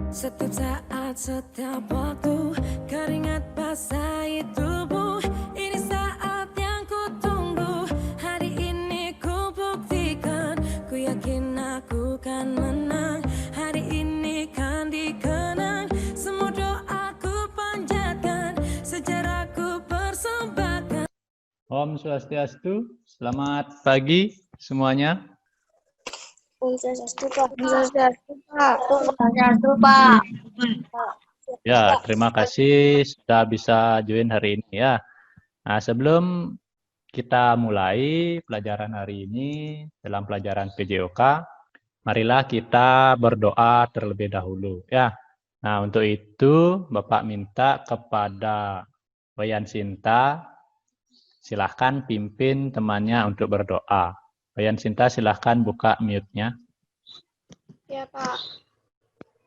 Setiap saat, setiap waktu, keringat basahi tubuh. Ini saat yang ku tunggu. Hari ini ku buktikan, ku yakin aku kan menang. Hari ini kan dikenang, semua doaku panjatkan, sejarahku persembahkan. Om Swastiastu, selamat pagi semuanya. Om Swastiastu, Pak. Om Swastiastu, Pak. Om Swastiastu, Pak. Ya, terima kasih sudah bisa join hari ini ya. Nah, sebelum kita mulai pelajaran hari ini dalam pelajaran PJOK, marilah kita berdoa terlebih dahulu ya. Nah, untuk itu Bapak minta kepada Wayan Sinta, silahkan pimpin temannya untuk berdoa. Wayan Sinta, silahkan buka mute-nya. Ya, Pak.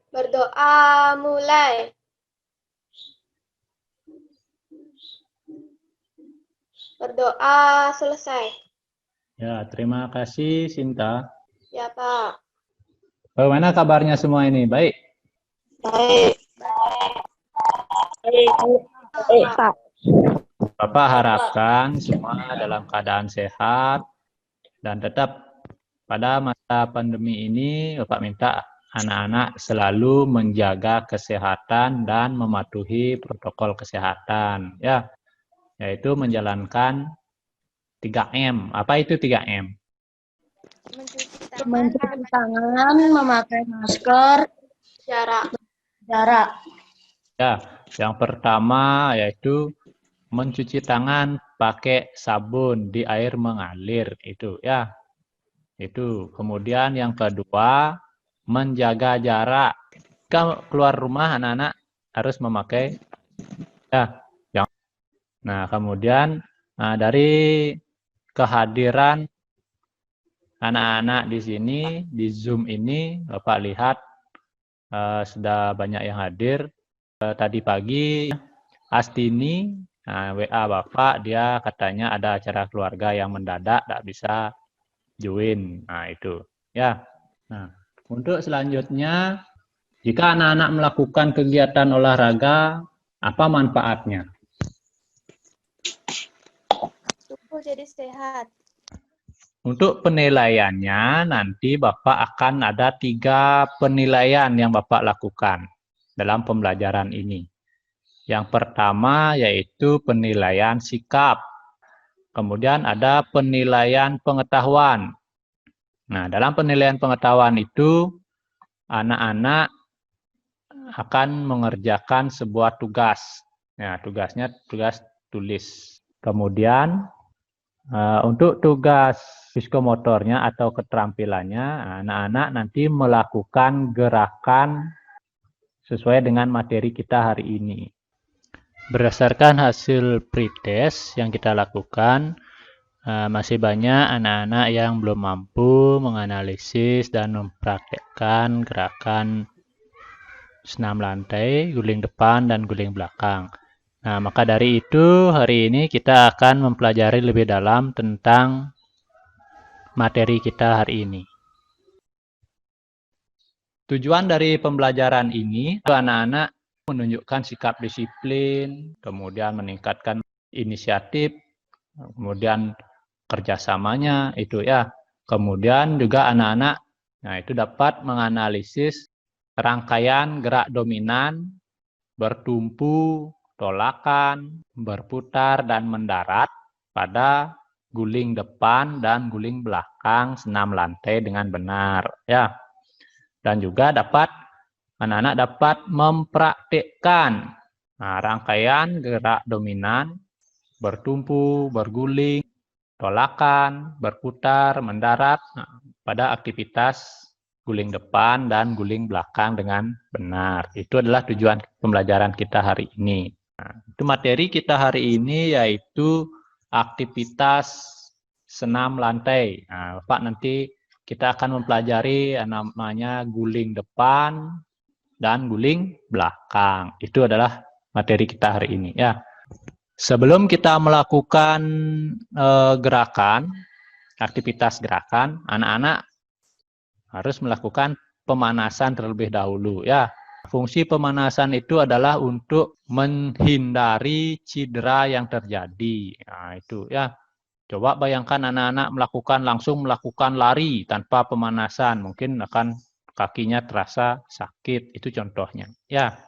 Berdoa mulai. Berdoa selesai. Ya, terima kasih Sinta. Ya, Pak. Bagaimana kabarnya semua ini? Baik? Baik. Baik, Pak. Bapak harapkan semua dalam keadaan sehat dan tetap pada masa pandemi ini Bapak minta anak-anak selalu menjaga kesehatan dan mematuhi protokol kesehatan ya, yaitu menjalankan 3M. Apa itu 3M? Mencuci tangan, memakai masker, jarak. Ya, yang pertama yaitu mencuci tangan pakai sabun di air mengalir itu ya. Itu. Kemudian yang kedua, menjaga jarak. Jika keluar rumah anak-anak harus memakai ya. Nah, kemudian dari kehadiran anak-anak di sini di Zoom ini Bapak lihat sudah banyak yang hadir. Tadi pagi Astini WA Bapak, dia katanya ada acara keluarga yang mendadak, tak bisa join. Nah, itu. Ya. Nah, untuk selanjutnya, jika anak-anak melakukan kegiatan olahraga, apa manfaatnya? Tubuh jadi sehat. Untuk penilaiannya, nanti Bapak akan ada 3 penilaian yang Bapak lakukan dalam pembelajaran ini. Yang pertama yaitu penilaian sikap. Kemudian ada penilaian pengetahuan. Nah, dalam penilaian pengetahuan itu, anak-anak akan mengerjakan sebuah tugas. Nah, tugasnya tugas tulis. Kemudian, untuk tugas psikomotornya atau keterampilannya, anak-anak nanti melakukan gerakan sesuai dengan materi kita hari ini. Berdasarkan hasil pretest yang kita lakukan, masih banyak anak-anak yang belum mampu menganalisis dan mempraktekkan gerakan senam lantai, guling depan, dan guling belakang. Nah, maka dari itu hari ini kita akan mempelajari lebih dalam tentang materi kita hari ini. Tujuan dari pembelajaran ini, anak-anak menunjukkan sikap disiplin, kemudian meningkatkan inisiatif, kemudian kerjasamanya itu ya. Kemudian juga anak-anak, nah itu dapat menganalisis rangkaian gerak dominan, bertumpu, tolakan, berputar, dan mendarat pada guling depan dan guling belakang senam lantai dengan benar ya. Dan juga anak-anak dapat mempraktikkan rangkaian gerak dominan, bertumpu, berguling, tolakan, berputar, mendarat pada aktivitas guling depan dan guling belakang dengan benar. Itu adalah tujuan pembelajaran kita hari ini. Itu materi kita hari ini yaitu aktivitas senam lantai. Pak nanti kita akan mempelajari namanya guling depan dan guling belakang. Itu adalah materi kita hari ini ya. Sebelum kita melakukan gerakan, aktivitas gerakan, anak-anak harus melakukan pemanasan terlebih dahulu ya. fungsi pemanasan itu adalah untuk menghindari cedera yang terjadi. Nah, itu ya. Coba bayangkan anak-anak langsung melakukan lari tanpa pemanasan, mungkin akan kakinya terasa sakit. Itu contohnya. Ya.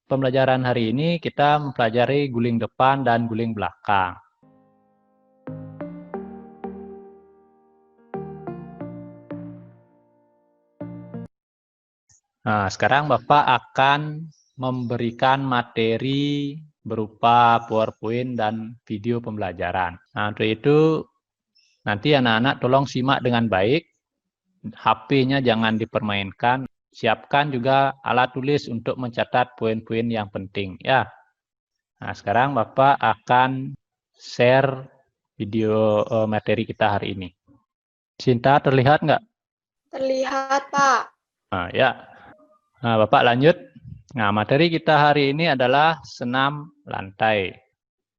Pembelajaran hari ini kita mempelajari guling depan dan guling belakang. Nah, sekarang Bapak akan memberikan materi berupa PowerPoint dan video pembelajaran. Nah, untuk itu nanti anak-anak tolong simak dengan baik. HP-nya jangan dipermainkan. Siapkan juga alat tulis untuk mencatat poin-poin yang penting. Ya. Nah, sekarang Bapak akan share video materi kita hari ini. Sinta, terlihat nggak? Terlihat, Pak. Nah, ya. Nah, Bapak lanjut. Nah, materi kita hari ini adalah senam lantai.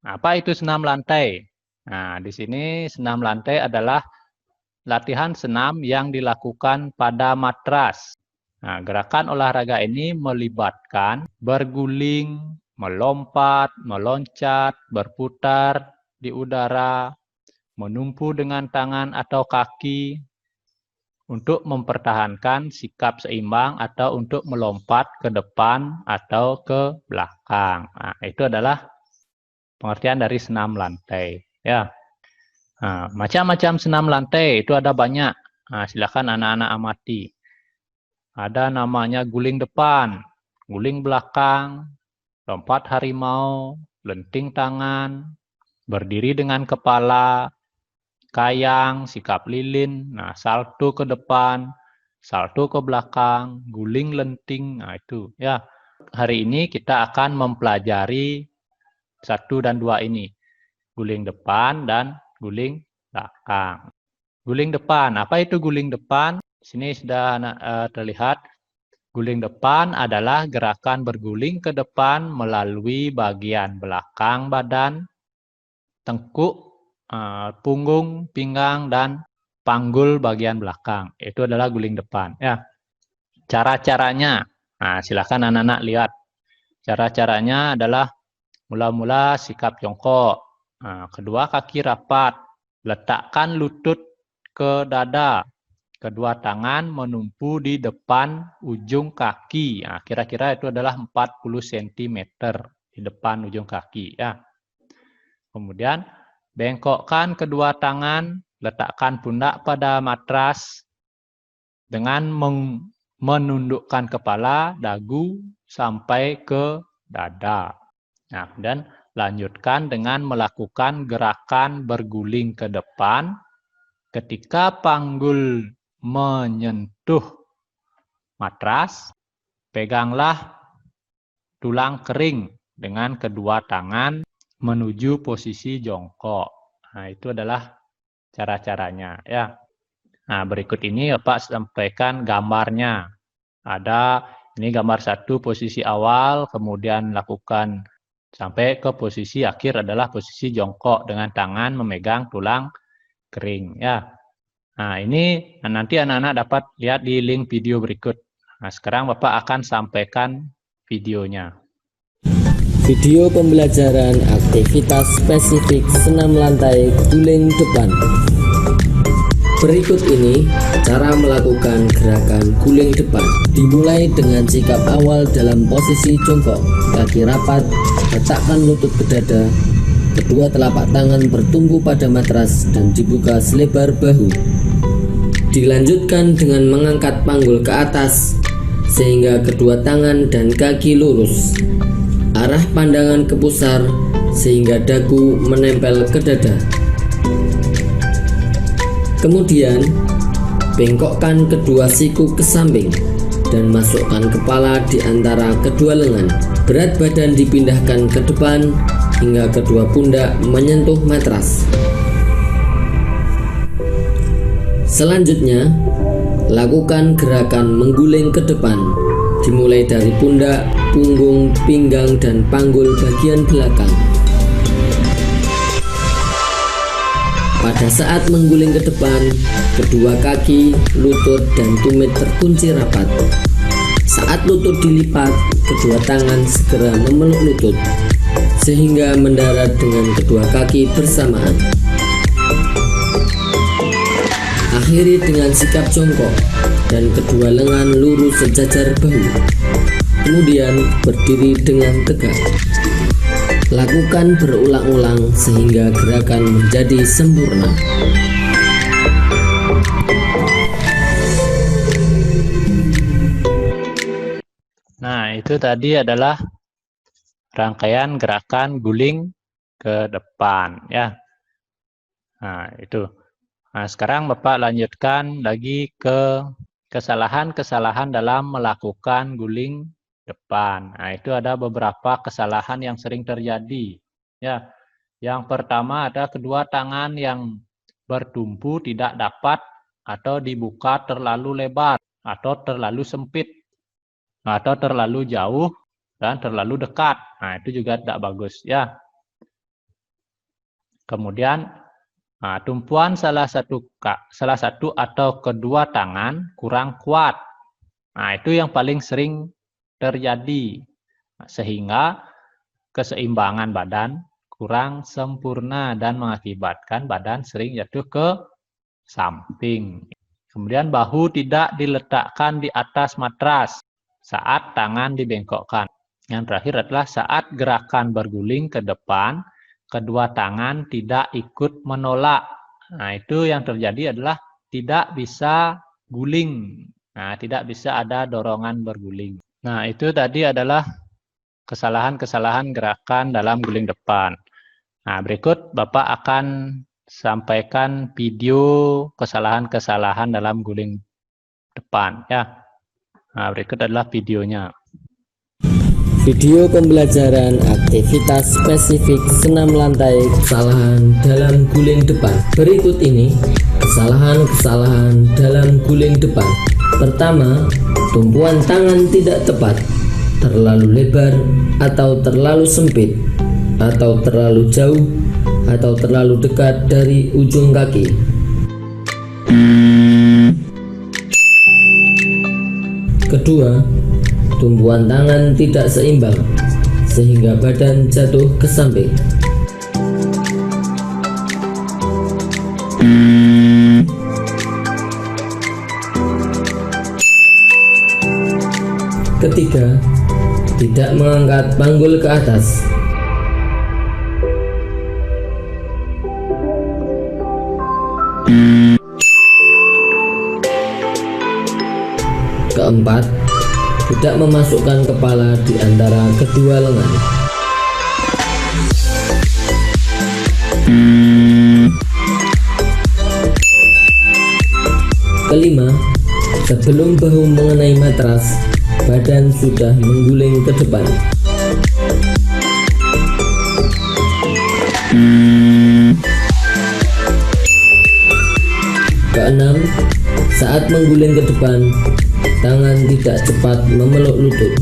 Nah, apa itu senam lantai? Nah, di sini senam lantai adalah latihan senam yang dilakukan pada matras. Nah, gerakan olahraga ini melibatkan berguling, melompat, meloncat, berputar di udara, menumpu dengan tangan atau kaki, untuk mempertahankan sikap seimbang atau untuk melompat ke depan atau ke belakang. Nah, itu adalah pengertian dari senam lantai. Ya. Nah, macam-macam senam lantai itu ada banyak. Nah, silakan anak-anak amati. Ada namanya guling depan, guling belakang, lompat harimau, lenting tangan, berdiri dengan kepala, kayang, sikap lilin, nah salto ke depan, salto ke belakang, guling lenting, nah itu ya. Hari ini kita akan mempelajari 1 dan 2 ini, guling depan dan guling belakang. Guling depan, apa itu guling depan? Di sini sudah terlihat. Guling depan adalah gerakan berguling ke depan melalui bagian belakang badan, tengkuk, punggung, pinggang, dan panggul bagian belakang. Itu adalah guling depan. Ya. Cara-caranya, nah, silakan anak-anak lihat. Cara-caranya adalah mula-mula sikap jongkok. Nah, kedua kaki rapat, letakkan lutut ke dada. Kedua tangan menumpu di depan ujung kaki. Nah, kira-kira itu adalah 40 cm di depan ujung kaki. Ya. Kemudian bengkokkan kedua tangan, letakkan pundak pada matras dengan menundukkan kepala, dagu sampai ke dada. Nah, kemudian lanjutkan dengan melakukan gerakan berguling ke depan. Ketika panggul menyentuh matras, peganglah tulang kering dengan kedua tangan menuju posisi jongkok. Nah, itu adalah cara-caranya ya. Nah, berikut ini Bapak sampaikan gambarnya. Ada ini gambar 1 posisi awal, kemudian lakukan sampai ke posisi akhir adalah posisi jongkok dengan tangan memegang tulang kering ya. Nah, ini nanti anak-anak dapat lihat di link video berikut. Nah, sekarang Bapak akan sampaikan videonya. Video pembelajaran aktivitas spesifik senam lantai guling depan. Berikut ini cara melakukan gerakan guling depan. Dimulai dengan sikap awal dalam posisi jongkok, kaki rapat, letakkan lutut ke dada, kedua telapak tangan bertumpu pada matras dan dibuka selebar bahu. Dilanjutkan dengan mengangkat panggul ke atas sehingga kedua tangan dan kaki lurus. Arah pandangan ke pusar sehingga dagu menempel ke dada. Kemudian bengkokkan kedua siku ke samping dan masukkan kepala di antara kedua lengan. Berat badan dipindahkan ke depan hingga kedua pundak menyentuh matras. Selanjutnya, lakukan gerakan mengguling ke depan, dimulai dari pundak, punggung, pinggang, dan panggul bagian belakang. Pada saat mengguling ke depan, kedua kaki, lutut, dan tumit terkunci rapat. Saat lutut dilipat, kedua tangan segera memeluk lutut sehingga mendarat dengan kedua kaki bersamaan. Akhiri dengan sikap jongkok dan kedua lengan lurus sejajar bahu. Kemudian berdiri dengan tegak. Lakukan berulang-ulang sehingga gerakan menjadi sempurna. Nah, itu tadi adalah rangkaian gerakan guling ke depan, ya. Nah, itu. Nah, sekarang Bapak lanjutkan lagi ke kesalahan-kesalahan dalam melakukan guling depan. Nah, itu ada beberapa kesalahan yang sering terjadi. Ya, yang pertama ada kedua tangan yang bertumpu tidak dapat atau dibuka terlalu lebar atau terlalu sempit atau terlalu jauh dan terlalu dekat. Nah, itu juga tidak bagus, ya. Kemudian tumpuan salah satu atau kedua tangan kurang kuat. Nah, itu yang paling sering terjadi, sehingga keseimbangan badan kurang sempurna dan mengakibatkan badan sering jatuh ke samping. Kemudian bahu tidak diletakkan di atas matras saat tangan dibengkokkan. Yang terakhir adalah saat gerakan berguling ke depan, kedua tangan tidak ikut menolak. Nah, itu yang terjadi adalah tidak bisa guling. Nah, tidak bisa ada dorongan berguling. Nah, itu tadi adalah kesalahan-kesalahan gerakan dalam guling depan. Nah, berikut Bapak akan sampaikan video kesalahan-kesalahan dalam guling depan, ya. Nah, berikut adalah videonya. Video pembelajaran aktivitas spesifik senam lantai kesalahan dalam guling depan. Berikut ini kesalahan-kesalahan dalam guling depan. Pertama, tumpuan tangan tidak tepat, terlalu lebar atau terlalu sempit, atau terlalu jauh atau terlalu dekat dari ujung kaki. Kedua, tumpuan tangan tidak seimbang sehingga badan jatuh ke samping. Ketiga, tidak mengangkat panggul ke atas. Keempat, tidak memasukkan kepala di antara kedua lengan. Kelima, sebelum bahu mengenai matras, badan sudah mengguling ke depan. Keenam, saat mengguling ke depan, tangan tidak cepat memeluk lutut.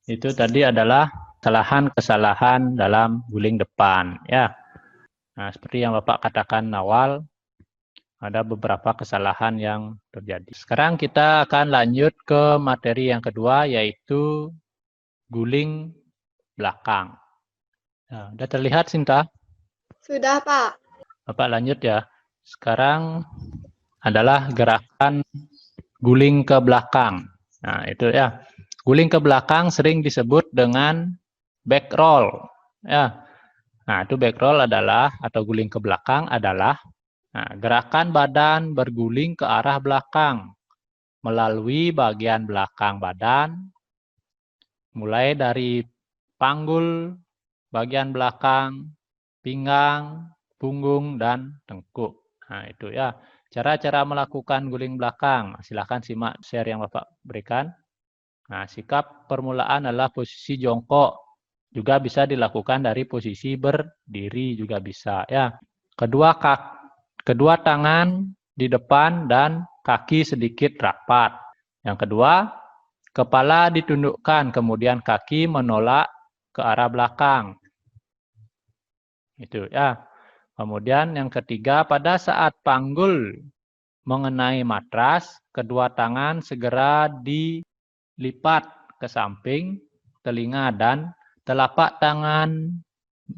Itu tadi adalah kesalahan-kesalahan dalam guling depan, ya. Nah, seperti yang Bapak katakan awal, ada beberapa kesalahan yang terjadi. Sekarang kita akan lanjut ke materi yang kedua, yaitu guling belakang. Nah, sudah terlihat, Sinta? Sudah, Pak. Bapak lanjut ya. Sekarang adalah gerakan guling ke belakang. Nah, itu ya. Guling ke belakang sering disebut dengan back roll. Ya. Nah, itu back roll adalah, atau guling ke belakang adalah gerakan badan berguling ke arah belakang melalui bagian belakang badan, mulai dari panggul, bagian belakang, pinggang, punggung, dan tengkuk. Nah, itu ya. Cara-cara melakukan guling belakang. Silahkan simak share yang Bapak berikan. Nah, sikap permulaan adalah posisi jongkok. Juga bisa dilakukan dari posisi berdiri juga bisa, ya. Kedua tangan di depan dan kaki sedikit rapat. Yang kedua, Kepala ditundukkan, kemudian kaki menolak ke arah belakang. Itu ya. Kemudian yang ketiga, pada saat panggul mengenai matras, kedua tangan segera dilipat ke samping telinga dan telapak tangan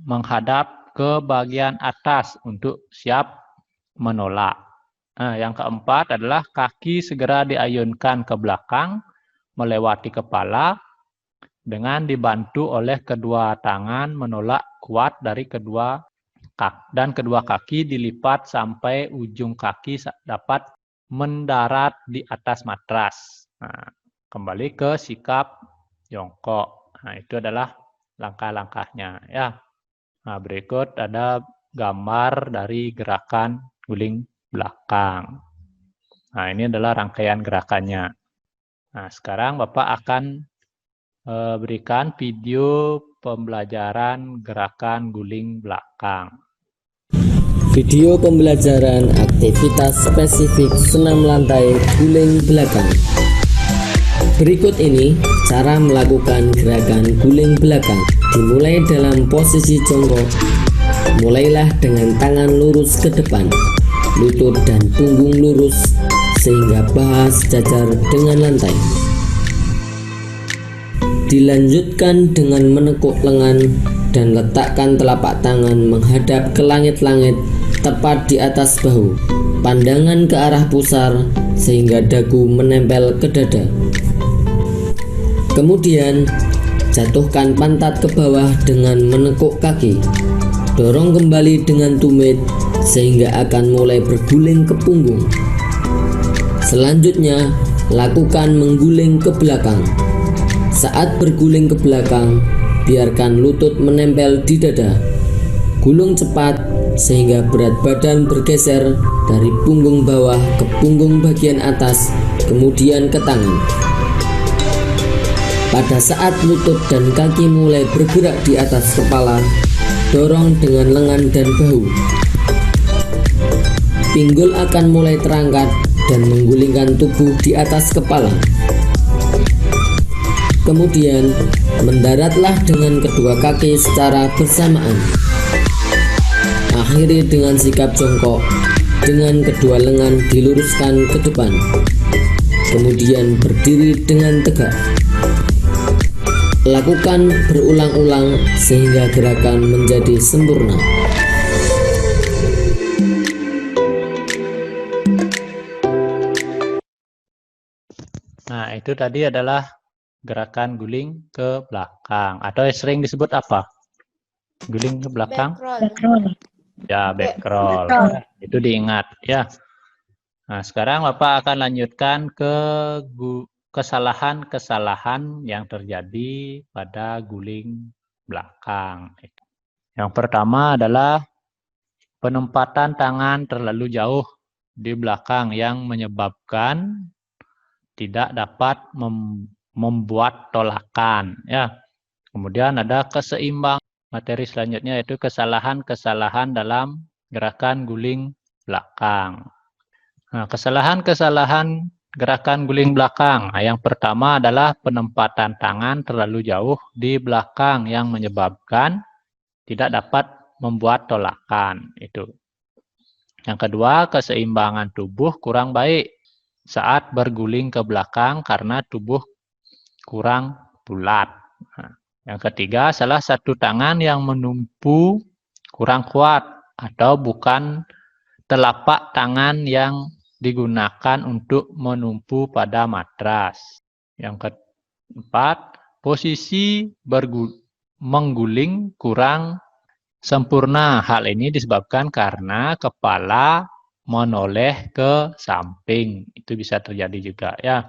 menghadap ke bagian atas untuk siap menolak. Nah, yang keempat adalah kaki segera diayunkan ke belakang melewati kepala dengan dibantu oleh kedua tangan menolak kuat dari kedua kaki, dan kedua kaki dilipat sampai ujung kaki dapat mendarat di atas matras. Nah, kembali ke sikap jongkok. Nah, itu adalah langkah-langkahnya ya. Nah, berikut ada gambar dari gerakan guling belakang. Nah, ini adalah rangkaian gerakannya. Nah, sekarang Bapak akan berikan video pembelajaran gerakan guling belakang. Video pembelajaran aktivitas spesifik senam lantai guling belakang. Berikut ini cara melakukan gerakan guling belakang. Dimulai dalam posisi jongkok. Mulailah dengan tangan lurus ke depan, lutut dan punggung lurus sehingga paha sejajar dengan lantai. Dilanjutkan dengan menekuk lengan dan letakkan telapak tangan menghadap ke langit-langit tepat di atas bahu. Pandangan ke arah pusar sehingga dagu menempel ke dada. Kemudian jatuhkan pantat ke bawah dengan menekuk kaki. Dorong kembali dengan tumit sehingga akan mulai berguling ke punggung. Selanjutnya, lakukan mengguling ke belakang. Saat berguling ke belakang, biarkan lutut menempel di dada. Gulung cepat sehingga berat badan bergeser dari punggung bawah ke punggung bagian atas, kemudian ke tangan. Pada saat lutut dan kaki mulai bergerak di atas kepala, dorong dengan lengan dan bahu. Pinggul akan mulai terangkat dan menggulingkan tubuh di atas kepala. Kemudian, mendaratlah dengan kedua kaki secara bersamaan. Akhiri dengan sikap jongkok, dengan kedua lengan diluruskan ke depan. Kemudian berdiri dengan tegak. Lakukan berulang-ulang sehingga gerakan menjadi sempurna. Nah, itu tadi adalah gerakan guling ke belakang atau sering disebut apa? Guling ke belakang? Ya, back roll. Itu diingat ya. Nah, sekarang Bapak akan lanjutkan ke kesalahan-kesalahan yang terjadi pada guling belakang. Yang pertama adalah penempatan tangan terlalu jauh di belakang yang menyebabkan tidak dapat membuat tolakan ya. Kemudian ada keseimbangan. Materi selanjutnya yaitu kesalahan-kesalahan dalam gerakan guling belakang. Nah, kesalahan-kesalahan gerakan guling belakang. Nah, yang pertama adalah penempatan tangan terlalu jauh di belakang yang menyebabkan tidak dapat membuat tolakan. Itu. Yang kedua, keseimbangan tubuh kurang baik saat berguling ke belakang karena tubuh kurang bulat. Nah, yang ketiga, salah satu tangan yang menumpu kurang kuat atau bukan telapak tangan yang digunakan untuk menumpu pada matras. Yang keempat, posisi mengguling kurang sempurna. Hal ini disebabkan karena kepala menoleh ke samping. Itu bisa terjadi juga ya.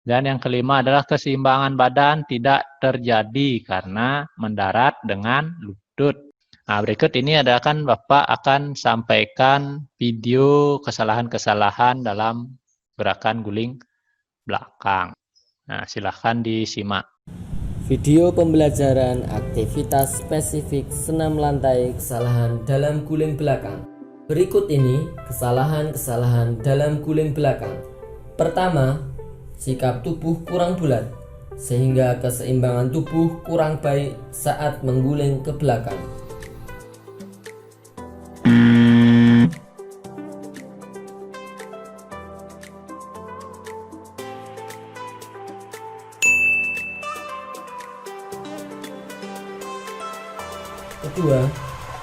Dan yang kelima adalah keseimbangan badan tidak terjadi karena mendarat dengan lutut. Nah, berikut ini Bapak akan sampaikan video kesalahan-kesalahan dalam gerakan guling belakang. Nah, silahkan disimak. Video pembelajaran aktivitas spesifik senam lantai kesalahan dalam guling belakang. Berikut ini kesalahan-kesalahan dalam guling belakang. Pertama, sikap tubuh kurang bulat. sehingga keseimbangan tubuh kurang baik saat mengguling ke belakang. Kedua,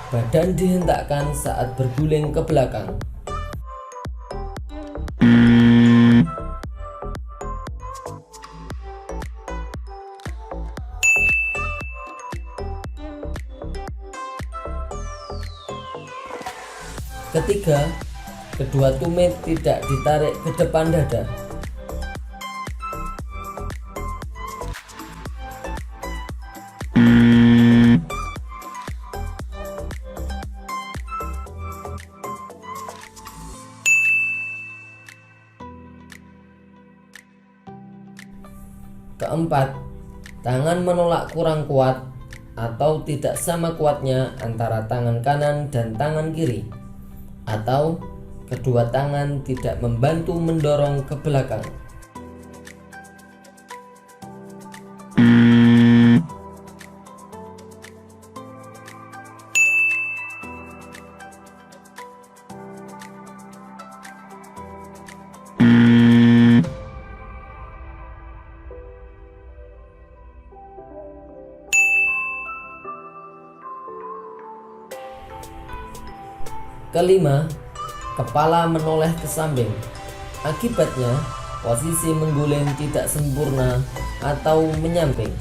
badan dihentakkan saat berguling ke belakang. Ketiga, kedua tumit tidak ditarik ke depan dada. Keempat, tangan menolak kurang kuat atau tidak sama kuatnya antara tangan kanan dan tangan kiri, atau kedua tangan tidak membantu mendorong ke belakang. Kelima, kepala menoleh ke samping. Akibatnya, posisi mengguling tidak sempurna atau menyamping.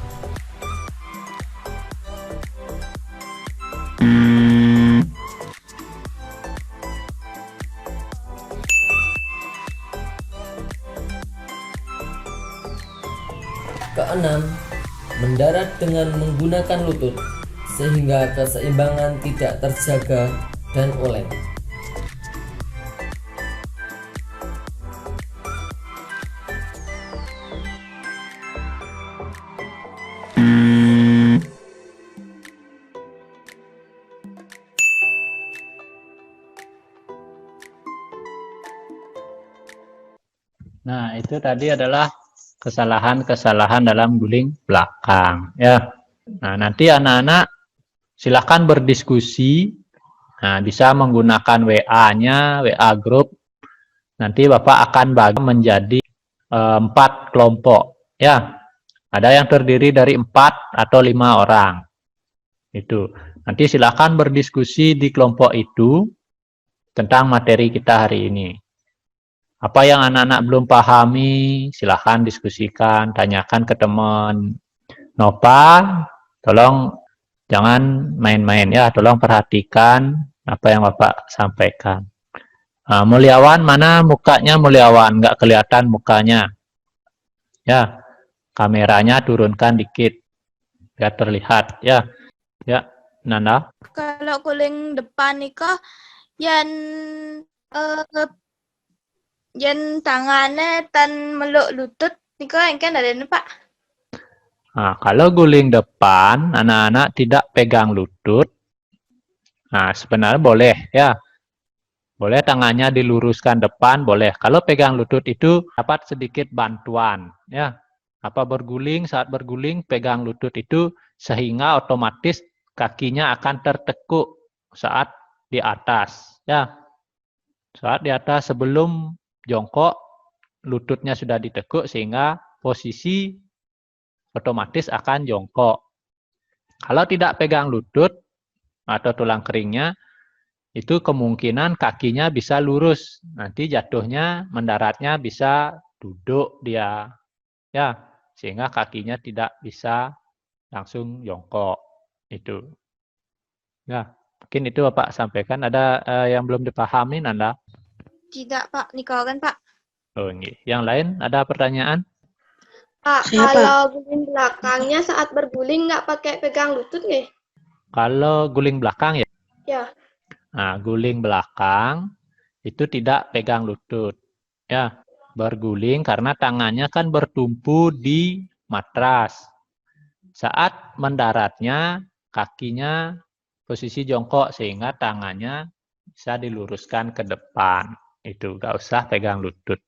Keenam, mendarat dengan menggunakan lutut sehingga keseimbangan tidak terjaga dan oleng. Nah, itu tadi adalah kesalahan-kesalahan dalam guling belakang, ya. Nah, nanti anak-anak silakan berdiskusi. Nah, bisa menggunakan WA-nya, WA grup. Nanti Bapak akan bagi menjadi 4 kelompok, ya. Ada yang terdiri dari 4 atau 5 orang. Itu. Nanti silakan berdiskusi di kelompok itu tentang materi kita hari ini. Apa yang anak-anak belum pahami, silakan diskusikan, tanyakan ke teman. Nova, tolong jangan main-main ya, tolong perhatikan apa yang Bapak sampaikan. Nah, Mulyawan, mana mukanya Mulyawan? Nggak kelihatan mukanya. Ya, kameranya turunkan dikit, biar terlihat. Ya, ya, Nanda. Kalau guling depan nikah, yang tangannya tan meluk lutut nikah kan ada nih Pak. Nah, kalau guling depan, anak-anak tidak pegang lutut. Nah, sebenarnya boleh ya. Boleh tangannya diluruskan depan, boleh. Kalau pegang lutut itu dapat sedikit bantuan ya. Apa berguling, saat berguling pegang lutut itu sehingga otomatis kakinya akan tertekuk saat di atas ya. Saat di atas sebelum jongkok lututnya sudah ditekuk sehingga posisi otomatis akan jongkok. Kalau tidak pegang lutut atau tulang keringnya, itu kemungkinan kakinya bisa lurus. Nanti jatuhnya, mendaratnya bisa duduk dia. Ya, sehingga kakinya tidak bisa langsung jongkok. Itu. Ya, mungkin itu Bapak sampaikan. Ada yang belum dipahami, Nanda? Tidak Pak, nikah kan Pak. Oh, ini. Yang lain ada pertanyaan? Pak, kalau guling belakangnya saat berguling nggak pakai pegang lutut nih? Kalau guling belakang ya? Ya. Nah, guling belakang itu tidak pegang lutut. Ya, berguling karena tangannya kan bertumpu di matras. Saat mendaratnya, kakinya posisi jongkok sehingga tangannya bisa diluruskan ke depan. Itu nggak usah pegang lutut.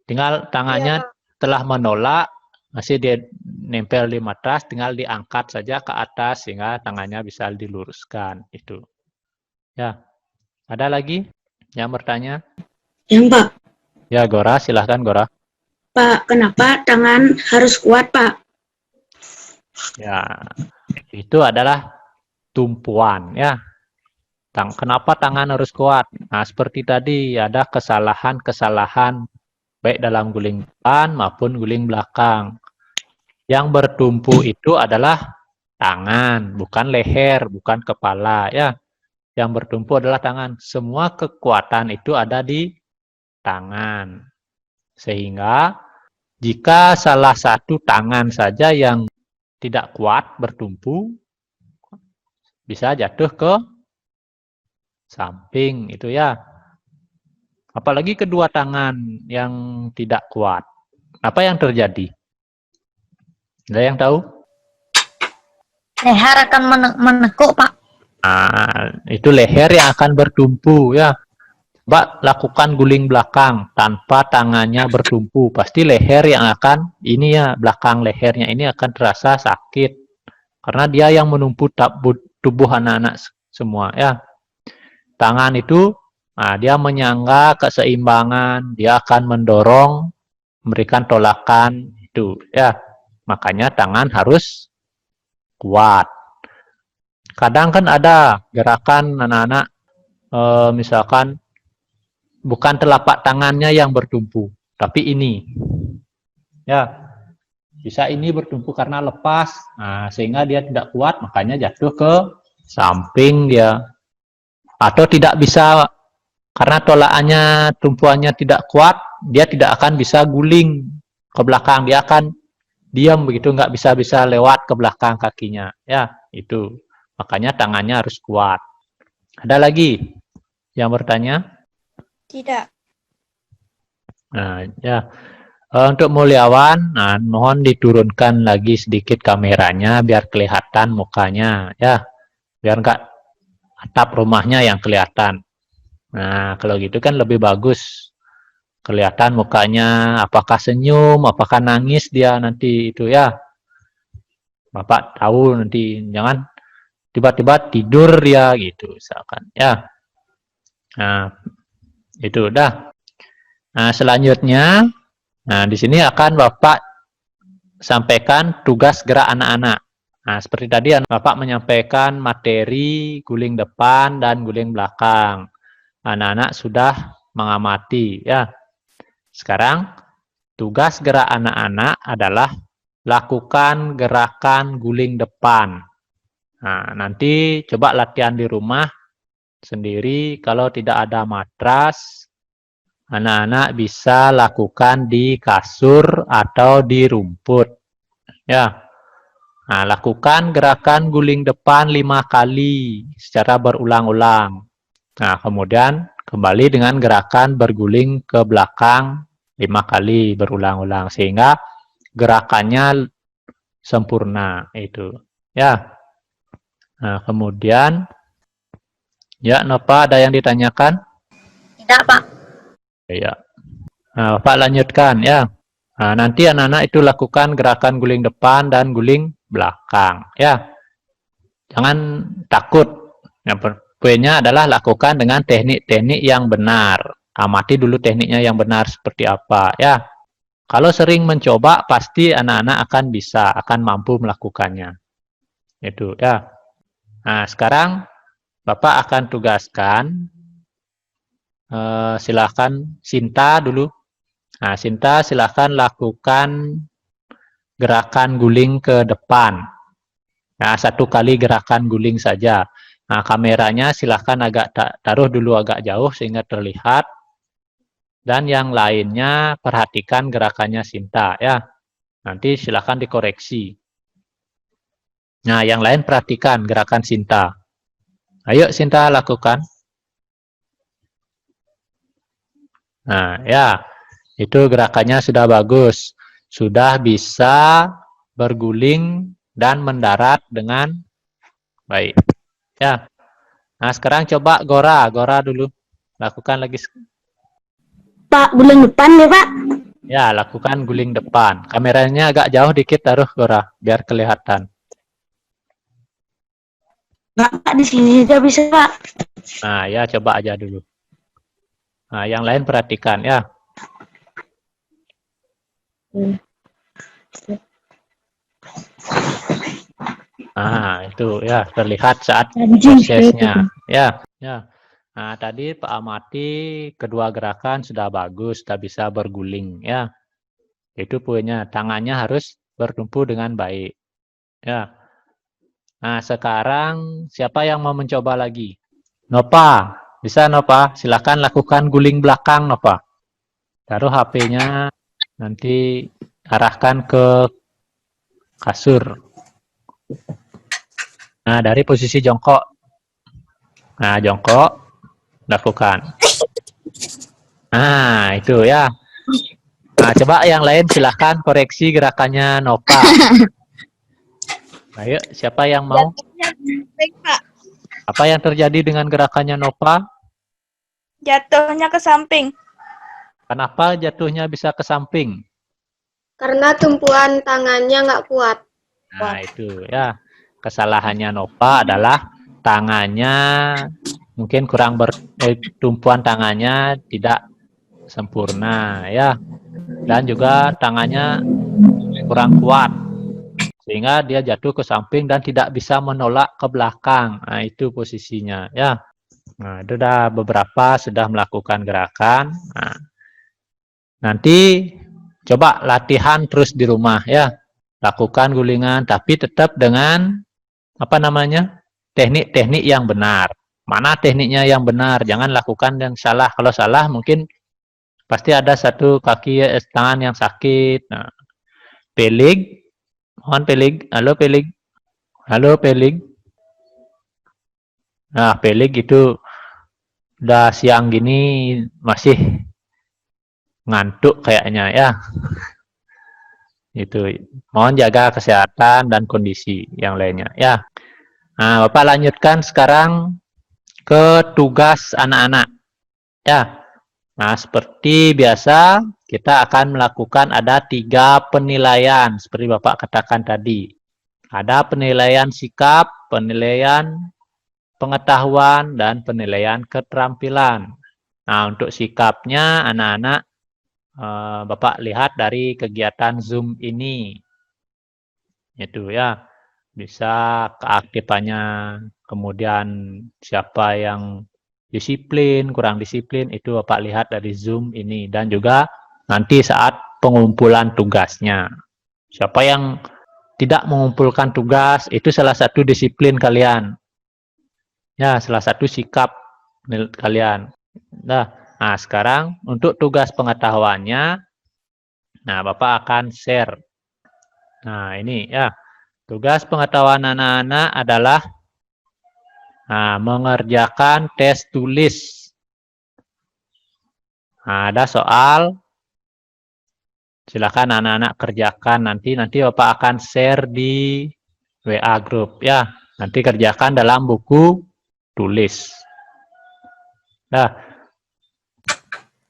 Tinggal tangannya telah menolak, Masih dia nempel di matras, tinggal diangkat saja ke atas sehingga tangannya bisa diluruskan. Itu. Ya. Ada lagi yang bertanya? Yang Pak. Ya, Gora, silahkan Gora. Pak, kenapa tangan harus kuat, Pak? Ya, itu adalah tumpuan ya. Kenapa tangan harus kuat? Nah, seperti tadi ada kesalahan-kesalahan baik dalam guling depan maupun guling belakang. Yang bertumpu itu adalah tangan, bukan leher, bukan kepala ya. Yang bertumpu adalah tangan. Semua kekuatan itu ada di tangan. Sehingga jika salah satu tangan saja yang tidak kuat bertumpu, bisa jatuh ke samping itu ya. Apalagi kedua tangan yang tidak kuat. Apa yang terjadi? Ada yang tahu? Leher akan menekuk, Pak. Nah, itu leher yang akan bertumpu ya. Coba lakukan guling belakang tanpa tangannya bertumpu. Pasti leher yang akan, ini ya, belakang lehernya ini akan terasa sakit. Karena dia yang menumpu tubuh anak-anak semua ya. Tangan itu, nah, dia menyangga keseimbangan, dia akan mendorong, memberikan tolakan itu ya. Makanya tangan harus kuat. Kadang kan ada gerakan anak-anak, misalkan bukan telapak tangannya yang bertumpu, tapi ini. Ya, bisa ini bertumpu karena lepas, nah, sehingga dia tidak kuat, makanya jatuh ke samping dia. Atau tidak bisa, karena tolakannya, tumpuannya tidak kuat, dia tidak akan bisa guling ke belakang, dia akan diam begitu, nggak bisa lewat ke belakang kakinya. Ya, itu. Makanya tangannya harus kuat. Ada lagi yang bertanya? Tidak. Nah, ya. Untuk Mulyawan, nah, mohon diturunkan lagi sedikit kameranya biar kelihatan mukanya, ya. Biar nggak atap rumahnya yang kelihatan. Nah, kalau gitu kan lebih bagus. Kelihatan mukanya, apakah senyum, apakah nangis dia nanti itu ya. Bapak tahu nanti, jangan tiba-tiba tidur dia gitu, misalkan ya. Nah, itu udah. Nah, selanjutnya, nah di sini akan Bapak sampaikan tugas gerak anak-anak. Nah, seperti tadi Bapak menyampaikan materi guling depan dan guling belakang. Anak-anak sudah mengamati ya. Sekarang tugas gerak anak-anak adalah lakukan gerakan guling depan. Nah, nanti coba latihan di rumah sendiri. Kalau tidak ada matras, anak-anak bisa lakukan di kasur atau di rumput. Ya. Nah, lakukan gerakan guling depan 5 kali secara berulang-ulang. Nah, kemudian kembali dengan gerakan berguling ke belakang 5 kali berulang-ulang sehingga gerakannya sempurna itu. Ya. Nah, kemudian ya, Nova ada yang ditanyakan? Tidak, Pak. Ya. Nah, Bapak lanjutkan ya. Nah, nanti anak-anak itu lakukan gerakan guling depan dan guling belakang ya. Jangan takut. Yang poinnya adalah lakukan dengan teknik-teknik yang benar. Amati dulu tekniknya yang benar seperti apa ya. Kalau sering mencoba pasti anak-anak akan bisa, akan mampu melakukannya. Itu ya. Nah, sekarang Bapak akan tugaskan, silakan Sinta dulu. Nah, Sinta silakan lakukan gerakan guling ke depan. Nah, 1 kali gerakan guling saja. Nah, kameranya silakan agak taruh dulu agak jauh sehingga terlihat. Dan yang lainnya perhatikan gerakannya Sinta ya. Nanti silakan dikoreksi. Nah, yang lain perhatikan gerakan Sinta. Ayo Sinta lakukan. Nah, ya. Itu gerakannya sudah bagus. Sudah bisa berguling dan mendarat dengan baik. Ya. Nah, sekarang coba Gora dulu. Lakukan lagi. Pak, guling depan ya, Pak. Ya, lakukan guling depan. Kameranya agak jauh dikit taruh, Gora, biar kelihatan. Nggak, Pak, di sini aja bisa, Pak. Nah, ya coba aja dulu. Nah, yang lain perhatikan ya. Nah, itu ya terlihat saat prosesnya. Ya, ya. Nah, tadi Pak amati kedua gerakan sudah bagus, sudah bisa berguling ya. Itu poinnya, tangannya harus bertumpu dengan baik. Ya. Nah, sekarang siapa yang mau mencoba lagi? Nova, bisa Nova? Silakan lakukan guling belakang Nova. Taruh HP-nya, nanti arahkan ke kasur. Nah, dari posisi jongkok. Nah, jongkok, lakukan. Nah, itu ya. Nah, coba yang lain silahkan koreksi gerakannya Nova. Ayo, siapa yang mau? Pak. Apa yang terjadi dengan gerakannya Nova? Jatuhnya ke samping. Kenapa jatuhnya bisa ke samping? Karena tumpuan tangannya nggak kuat. Nah, itu ya. Kesalahannya Nova adalah tangannya mungkin kurang tumpuan tangannya tidak sempurna ya. Dan juga tangannya kurang kuat. Sehingga dia jatuh ke samping dan tidak bisa menolak ke belakang. Nah, itu posisinya ya. Nah, itu sudah beberapa sudah melakukan gerakan. Nah, nanti coba latihan terus di rumah ya. Lakukan gulingan tapi tetap dengan apa namanya? Teknik-teknik yang benar. Mana tekniknya yang benar? Jangan lakukan yang salah. Kalau salah mungkin pasti ada satu kaki tangan yang sakit. Nah, pelig, mohon pelig. Halo pelig. Halo pelig. Nah, pelig itu udah siang gini masih ngantuk kayaknya ya. Itu mohon jaga kesehatan dan kondisi yang lainnya ya. Nah, Bapak lanjutkan sekarang ke tugas anak-anak ya. Nah, seperti biasa kita akan melakukan ada 3 penilaian seperti Bapak katakan tadi. Ada penilaian sikap, penilaian pengetahuan, dan penilaian keterampilan. Nah, untuk sikapnya anak-anak Bapak lihat dari kegiatan Zoom ini. Itu ya. Bisa keaktifannya, kemudian siapa yang disiplin, kurang disiplin, itu Bapak lihat dari Zoom ini. Dan juga nanti saat pengumpulan tugasnya. Siapa yang tidak mengumpulkan tugas, itu salah satu disiplin kalian. Ya, salah satu sikap kalian. Nah, sekarang untuk tugas pengetahuannya, nah Bapak akan share. Nah, ini ya. Tugas pengetahuan anak-anak adalah mengerjakan tes tulis. Nah, ada soal. Silakan anak-anak kerjakan nanti Bapak akan share di WA group ya. Nanti kerjakan dalam buku tulis. Nah,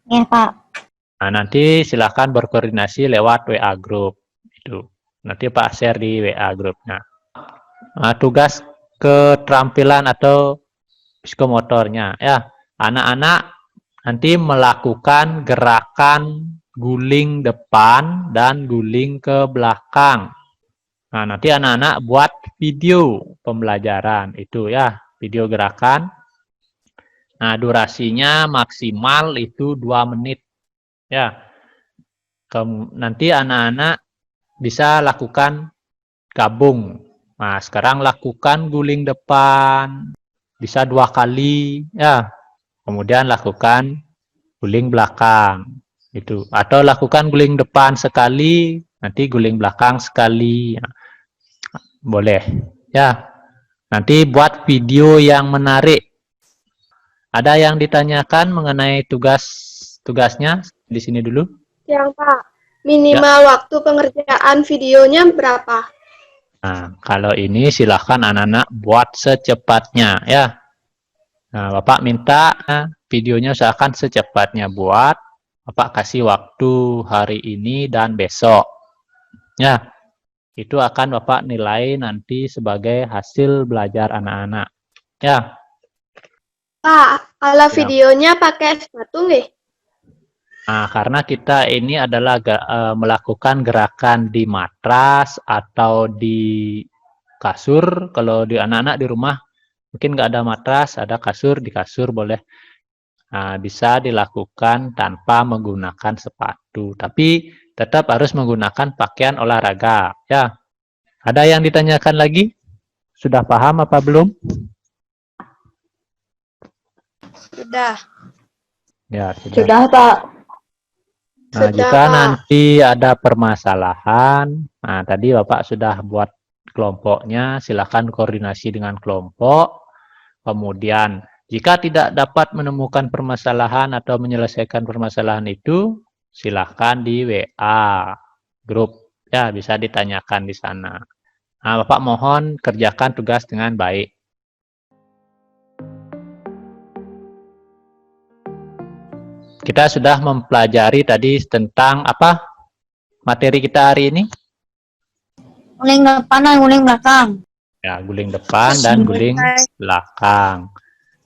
Ya, Pak. nah, nanti silakan berkoordinasi lewat WA group itu. Nanti Pak share di WA grupnya. Nah, tugas keterampilan atau psikomotornya ya. Anak-anak nanti melakukan gerakan guling depan dan guling ke belakang. Nah, nanti anak-anak buat video pembelajaran itu ya, video gerakan. Nah, durasinya maksimal itu 2 menit ya. Nanti anak-anak bisa lakukan gabung. Nah, sekarang lakukan guling depan bisa 2 kali ya. Kemudian lakukan guling belakang itu, atau lakukan guling depan sekali, nanti guling belakang sekali. Ya. Boleh ya. Nanti buat video yang menarik. Ada yang ditanyakan mengenai tugasnya di sini dulu? Yang Pak, minimal waktu pengerjaan videonya berapa? Nah, kalau ini silahkan anak-anak buat secepatnya ya. Nah, Bapak minta videonya usahakan secepatnya buat. Bapak kasih waktu hari ini dan besok. Ya, itu akan Bapak nilai nanti sebagai hasil belajar anak-anak. Ya, Pak, kalau Ya. videonya pakai es batu nggih? nah, karena kita ini adalah melakukan gerakan di matras atau di kasur. Kalau di anak-anak di rumah mungkin nggak ada matras, ada kasur, di kasur boleh. Nah, bisa dilakukan tanpa menggunakan sepatu, tapi tetap harus menggunakan pakaian olahraga. Ya, ada yang ditanyakan lagi? Sudah paham apa belum? Sudah. Ya, sudah. Sudah, Pak. Nah, Sudah, jika Pak. nanti ada permasalahan, nah tadi Bapak sudah buat kelompoknya, silakan koordinasi dengan kelompok. Kemudian, jika tidak dapat menemukan permasalahan atau menyelesaikan permasalahan itu, silakan di WA grup. Ya, bisa ditanyakan di sana. Nah, Bapak mohon kerjakan tugas dengan baik. Kita sudah mempelajari tadi tentang apa materi kita hari ini? Guling depan dan guling belakang. Ya, guling depan dan guling belakang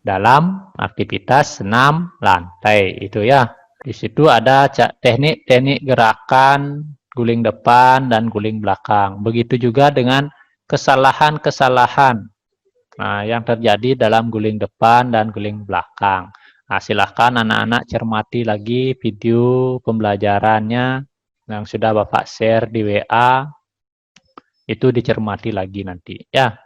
dalam aktivitas senam lantai itu ya. Di situ ada teknik-teknik gerakan guling depan dan guling belakang. Begitu juga dengan kesalahan-kesalahan yang terjadi dalam guling depan dan guling belakang. Nah, silahkan anak-anak cermati lagi video pembelajarannya yang sudah Bapak share di WA. Itu dicermati lagi nanti ya.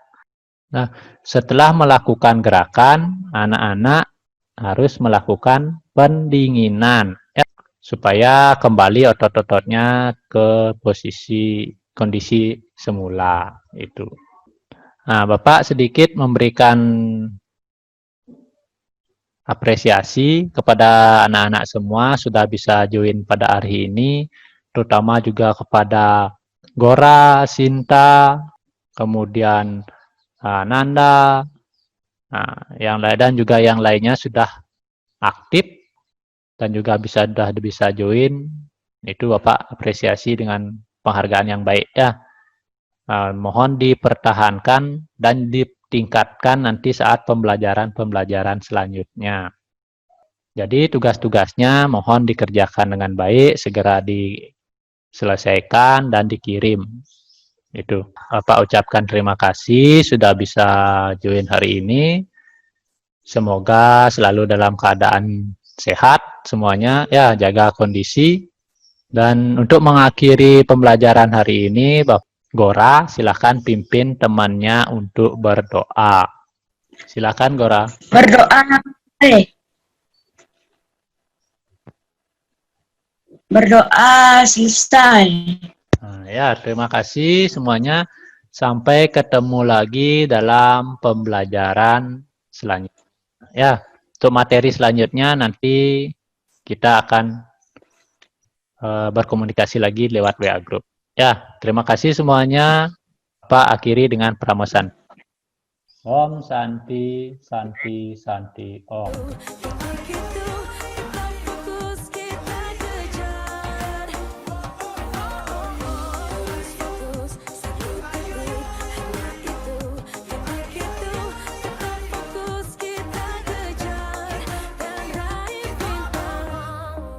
Nah, setelah melakukan gerakan, anak-anak harus melakukan pendinginan ya, supaya kembali otot-ototnya ke posisi kondisi semula itu. Nah, Bapak sedikit memberikan apresiasi kepada anak-anak semua sudah bisa join pada hari ini, terutama juga kepada Gora, Sinta, kemudian Nanda, yang lain dan juga yang lainnya sudah aktif dan juga sudah bisa join. Itu Bapak apresiasi dengan penghargaan yang baik ya. Mohon dipertahankan dan ditingkatkan nanti saat pembelajaran selanjutnya. Jadi tugas-tugasnya mohon dikerjakan dengan baik, segera diselesaikan dan dikirim. Itu Bapak ucapkan terima kasih sudah bisa join hari ini. Semoga selalu dalam keadaan sehat semuanya ya, jaga kondisi. Dan untuk mengakhiri pembelajaran hari ini, Bapak Gora, silakan pimpin temannya untuk berdoa. Silakan Gora. Berdoa. Berdoa selesai. Nah, ya, terima kasih semuanya. Sampai ketemu lagi dalam pembelajaran selanjutnya. Ya, untuk materi selanjutnya nanti kita akan berkomunikasi lagi lewat WA Group. Ya, terima kasih semuanya. Pak akhiri dengan pramosan. Om Santi, Santi, Santi, Om.